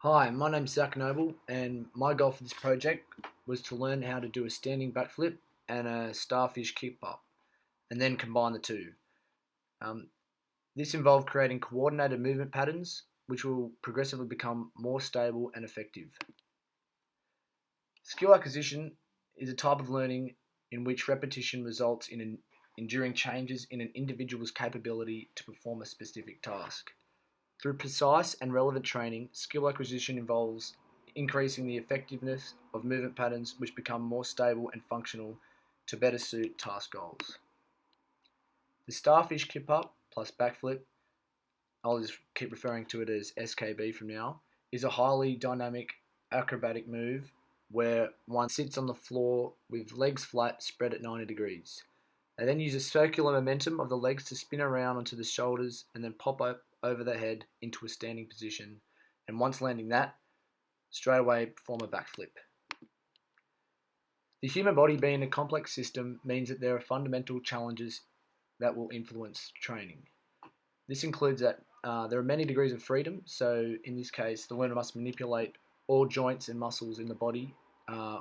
Hi, my name's Zach Noble, and my goal for this project was to learn how to do a standing backflip and a starfish kick up, and then combine the two. Um, this involved creating coordinated movement patterns, which will progressively become more stable and effective. Skill acquisition is a type of learning in which repetition results in enduring changes in an individual's capability to perform a specific task. Through precise and relevant training, skill acquisition involves increasing the effectiveness of movement patterns which become more stable and functional to better suit task goals. The starfish kip up plus backflip, I'll just keep referring to it as SKB from now, is a highly dynamic acrobatic move where one sits on the floor with legs flat spread at 90 degrees. They then use a circular momentum of the legs to spin around onto the shoulders and then pop up over the head into a standing position. And once landing that, straight away perform a backflip. The human body being a complex system means that there are fundamental challenges that will influence training. This includes that there are many degrees of freedom, so in this case, the learner must manipulate all joints and muscles in the body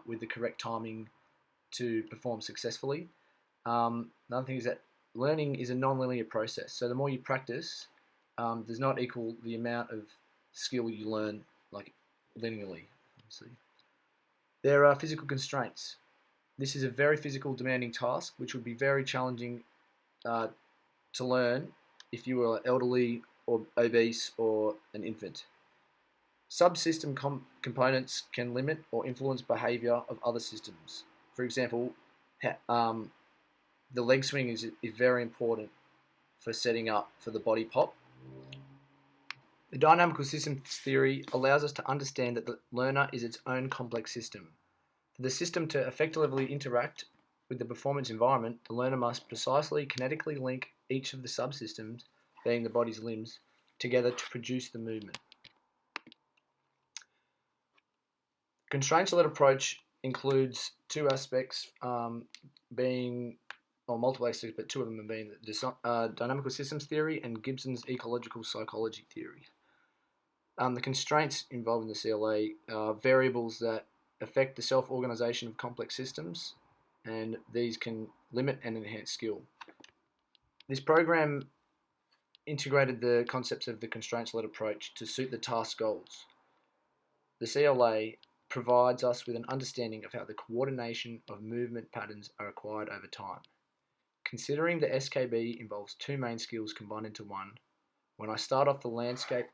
with the correct timing to perform successfully. Another thing is that learning is a non-linear process. So the more you practice, does not equal the amount of skill you learn like linearly. Obviously, there are physical constraints. This is a very physical, demanding task, which would be very challenging uh, to learn if you were elderly or obese or an infant. Subsystem components can limit or influence behavior of other systems. For example, the leg swing is very important for setting up for the body pop. The dynamical systems theory allows us to understand that the learner is its own complex system. For the system to effectively interact with the performance environment, the learner must precisely kinetically link each of the subsystems, being the body's limbs, together to produce the movement. Constraints-led approach includes two aspects, being or multiple aspects, but two of them being the dynamical systems theory and Gibson's ecological psychology theory. The constraints involved in the CLA are variables that affect the self-organization of complex systems, and these can limit and enhance skill. This program integrated the concepts of the constraints-led approach to suit the task goals. The CLA provides us with an understanding of how the coordination of movement patterns are acquired over time. Considering the SKB involves two main skills combined into one, when I start off my landscape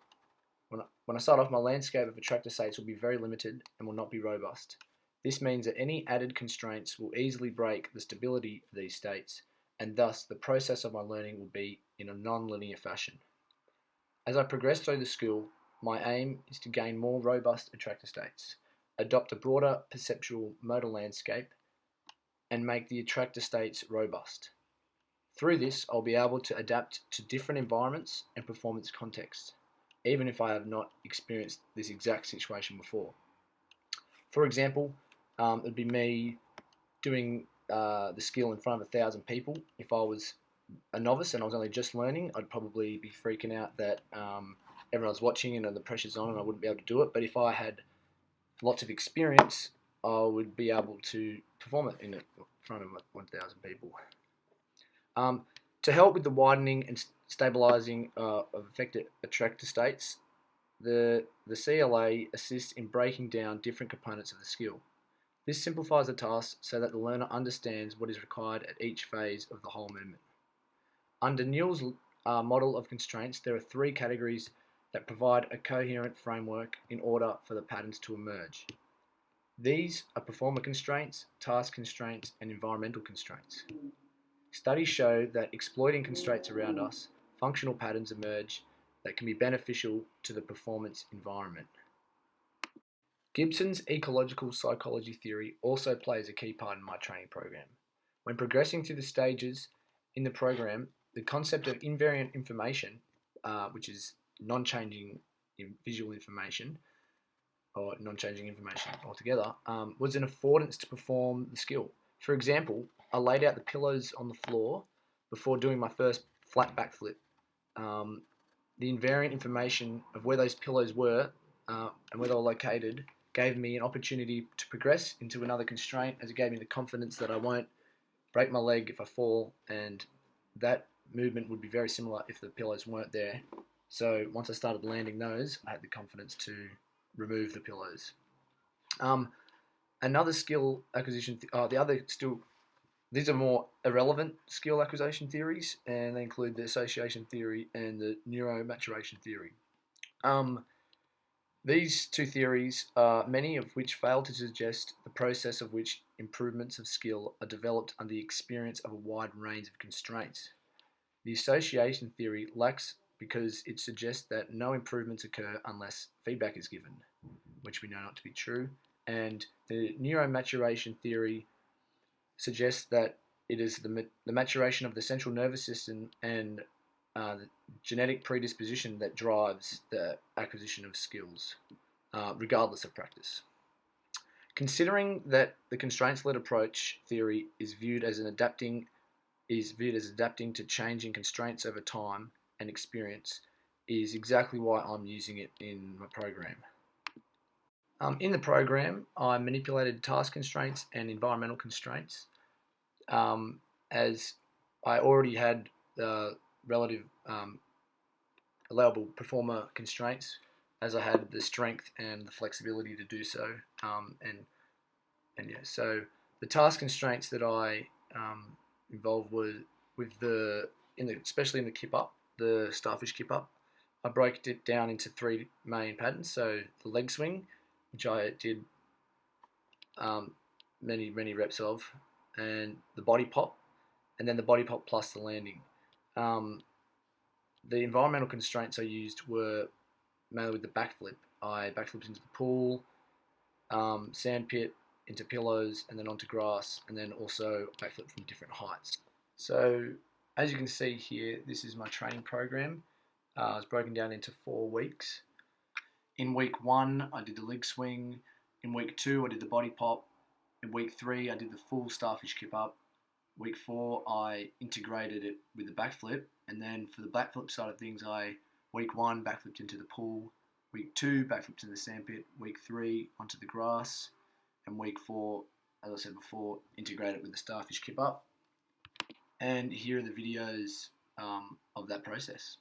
of attractor states will be very limited and will not be robust. This means that any added constraints will easily break the stability of these states, and thus the process of my learning will be in a non-linear fashion. As I progress through the skill, my aim is to gain more robust attractor states, adopt a broader perceptual modal landscape, and make the attractor states robust. Through this, I'll be able to adapt to different environments and performance contexts, even if I have not experienced this exact situation before. For example, it would be me doing the skill in front of 1,000 people. If I was a novice and I was only just learning, I'd probably be freaking out that everyone's watching and the pressure's on and I wouldn't be able to do it. But if I had lots of experience, I would be able to perform it in front of 1,000 people. To help with the widening and stabilizing of affected attractor states, the CLA assists in breaking down different components of the skill. This simplifies the task so that the learner understands what is required at each phase of the whole movement. Under Newell's model of constraints, there are three categories that provide a coherent framework in order for the patterns to emerge. These are performer constraints, task constraints, and environmental constraints. Studies show that exploiting constraints around us, functional patterns emerge that can be beneficial to the performance environment. Gibson's ecological psychology theory also plays a key part in my training program. When progressing through the stages in the program, the concept of invariant information, which is non-changing visual information, or non-changing information altogether, was an affordance to perform the skill. For example, I laid out the pillows on the floor before doing my first flat backflip. The invariant information of where those pillows were and where they were located gave me an opportunity to progress into another constraint, as it gave me the confidence that I won't break my leg if I fall, and that movement would be very similar if the pillows weren't there. So once I started landing those, I had the confidence to remove the pillows. Another skill acquisition, the other still, these are more irrelevant skill acquisition theories, and they include the association theory and the neuromaturation theory. These two theories are many of which fail to suggest the process of which improvements of skill are developed under the experience of a wide range of constraints. The association theory lacks because it suggests that no improvements occur unless feedback is given, which we know not to be true. And the neuromaturation theory suggests that it is the maturation of the central nervous system and the genetic predisposition that drives the acquisition of skills, regardless of practice. Considering that the constraints-led approach theory is viewed as adapting to changing constraints over time and experience, is exactly why I'm using it in my program. In the program, I manipulated task constraints and environmental constraints, as I already had the relative allowable performer constraints, as I had the strength and the flexibility to do so. So the task constraints that I involved were especially in the kip up, the starfish kip up. I broke it down into three main patterns. So the leg swing, which I did many reps of, and the body pop, and then the body pop plus the landing. The environmental constraints I used were mainly with the backflip. I backflipped into the pool, sand pit, into pillows, and then onto grass, and then also backflip from different heights. So as you can see here, this is my training program. It's broken down into 4 weeks. In week 1, I did the leg swing. In week 2, I did the body pop. In week 3, I did the full starfish kip up. Week 4, I integrated it with the backflip. And then for the backflip side of things, week 1, backflipped into the pool. Week 2, backflipped into the sandpit. Week 3, onto the grass. And week 4, as I said before, integrated with the starfish kip up. And here are the videos of that process.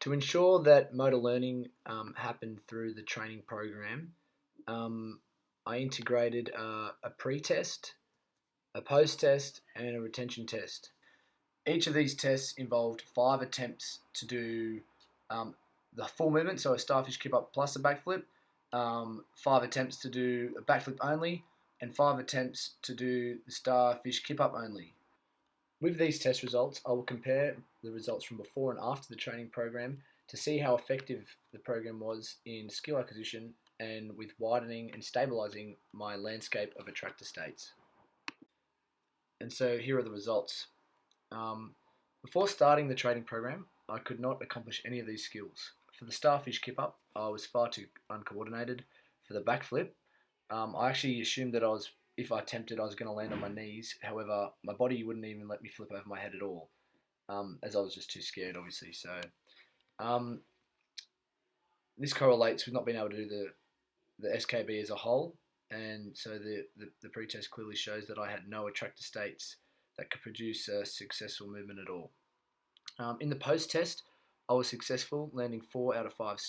To ensure that motor learning happened through the training program, I integrated a pre-test, a post-test, and a retention test. Each of these tests involved 5 attempts to do the full movement, so a starfish kip up plus a backflip, 5 attempts to do a backflip only, and 5 attempts to do the starfish kip up only. With these test results, I will compare the results from before and after the training program to see how effective the program was in skill acquisition and with widening and stabilizing my landscape of attractor states. And so here are the results. Before starting the training program, I could not accomplish any of these skills. For the starfish kip up, I was far too uncoordinated. For the backflip, I actually assumed that I was if I attempted, I was going to land on my knees. However, my body wouldn't even let me flip over my head at all, as I was just too scared, obviously. So um, this correlates with not being able to do the SKB as a whole, and so the pretest clearly shows that I had no attractor states that could produce a successful movement at all. In the post test, I was successful, landing 4 out of 5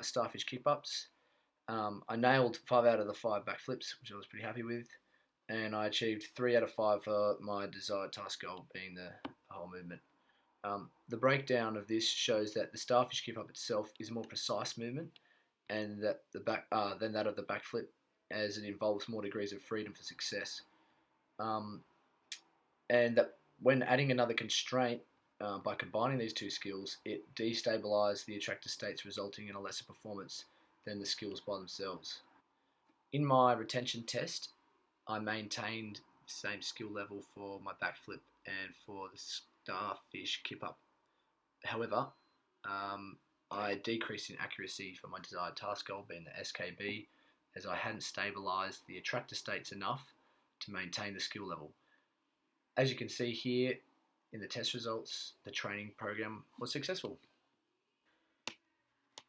starfish keep ups. I nailed 5 out of the 5 backflips, which I was pretty happy with, and I achieved 3 out of 5 for my desired task goal, being the whole movement. The breakdown of this shows that the starfish keep up itself is a more precise movement, and that than that of the backflip, as it involves more degrees of freedom for success. Um, and that when adding another constraint by combining these two skills, it destabilized the attractor states, resulting in a lesser performance than the skills by themselves. In my retention test, I maintained the same skill level for my backflip and for the starfish kip up. However, I decreased in accuracy for my desired task goal, being the SKB, as I hadn't stabilized the attractor states enough to maintain the skill level. As you can see here in the test results, the training program was successful.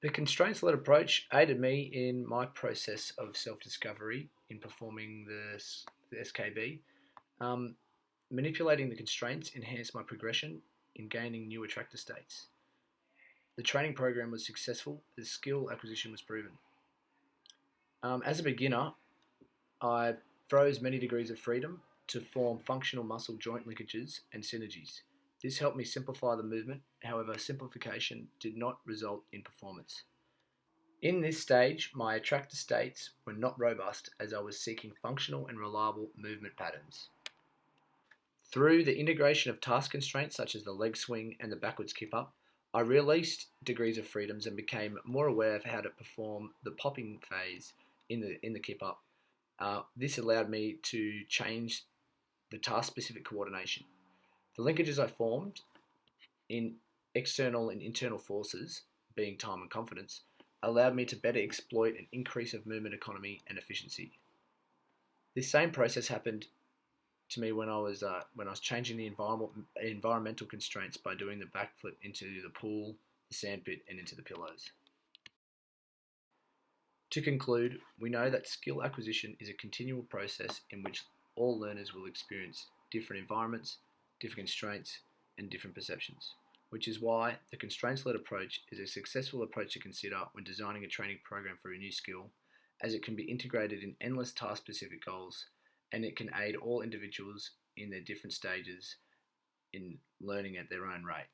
The constraints-led approach aided me in my process of self-discovery in performing the SKB. Manipulating the constraints enhanced my progression in gaining new attractor states. The training program was successful as skill acquisition was proven. As a beginner, I froze many degrees of freedom to form functional muscle joint linkages and synergies. This helped me simplify the movement, however, simplification did not result in performance. In this stage, my attractor states were not robust as I was seeking functional and reliable movement patterns. Through the integration of task constraints such as the leg swing and the backwards kip up, I released degrees of freedoms and became more aware of how to perform the popping phase in the kip up. This allowed me to change the task-specific coordination. The linkages I formed in external and internal forces, being time and confidence, allowed me to better exploit an increase of movement economy and efficiency. This same process happened to me when I was changing the environmental constraints by doing the backflip into the pool, the sandpit, and into the pillows. To conclude, we know that skill acquisition is a continual process in which all learners will experience different environments, different constraints, and different perceptions, which is why the constraints-led approach is a successful approach to consider when designing a training program for a new skill, as it can be integrated in endless task-specific goals, and it can aid all individuals in their different stages in learning at their own rate.